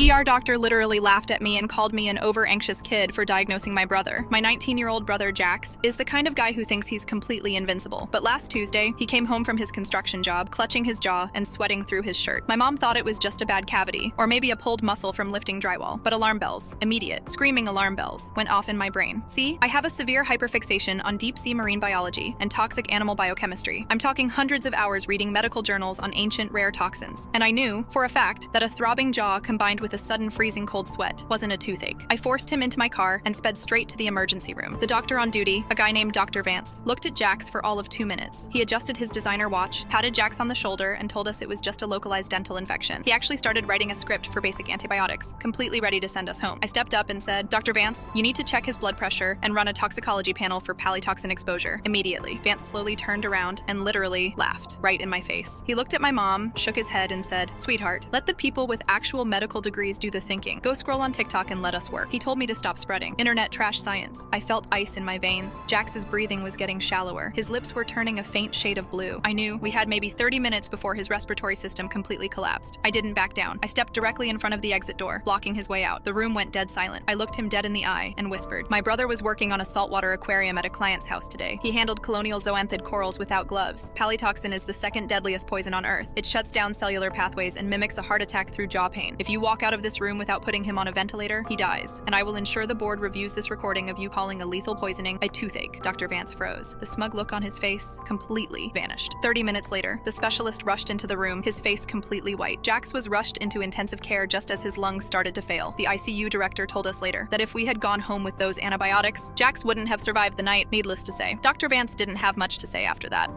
The ER doctor literally laughed at me and called me an over-anxious kid for diagnosing my brother. My 19-year-old brother, Jax, is the kind of guy who thinks he's completely invincible. But last Tuesday, he came home from his construction job, clutching his jaw and sweating through his shirt. My mom thought it was just a bad cavity, or maybe a pulled muscle from lifting drywall. But alarm bells, immediate, screaming alarm bells, went off in my brain. See, I have a severe hyperfixation on deep-sea marine biology and toxic animal biochemistry. I'm talking hundreds of hours reading medical journals on ancient rare toxins. And I knew, for a fact, that a throbbing jaw combined with a sudden freezing cold sweat wasn't a toothache. I forced him into my car and sped straight to the emergency room. The doctor on duty, a guy named Dr. Vance, looked at Jax for all of 2 minutes. He adjusted his designer watch, patted Jax on the shoulder, and told us it was just a localized dental infection. He actually started writing a script for basic antibiotics, completely ready to send us home. I stepped up and said, "Dr. Vance, you need to check his blood pressure and run a toxicology panel for palytoxin exposure immediately." Vance slowly turned around and literally laughed right in my face. He looked at my mom, shook his head, and said, "Sweetheart, let the people with actual medical degrees do the thinking. Go scroll on TikTok and let us work." He told me to stop spreading internet trash science. I felt ice in my veins. Jax's breathing was getting shallower. His lips were turning a faint shade of blue. I knew we had maybe 30 minutes before his respiratory system completely collapsed. I didn't back down. I stepped directly in front of the exit door, blocking his way out. The room went dead silent. I looked him dead in the eye and whispered, "My brother was working on a saltwater aquarium at a client's house today. He handled colonial zoanthid corals without gloves. Palytoxin is the second deadliest poison on Earth. It shuts down cellular pathways and mimics a heart attack through jaw pain. If you walk out of this room without putting him on a ventilator, he dies. And I will ensure the board reviews this recording of you calling a lethal poisoning a toothache." Dr. Vance froze. The smug look on his face completely vanished. 30 minutes later, the specialist rushed into the room, his face completely white. Jax was rushed into intensive care just as his lungs started to fail. The ICU director told us later that if we had gone home with those antibiotics, Jax wouldn't have survived the night, needless to say. Dr. Vance didn't have much to say after that.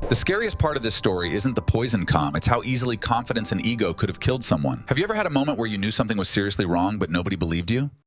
The scariest part of this story isn't the poison calm, it's how easily confidence and ego could have killed someone. Have you ever had a moment where you knew something was seriously wrong but nobody believed you?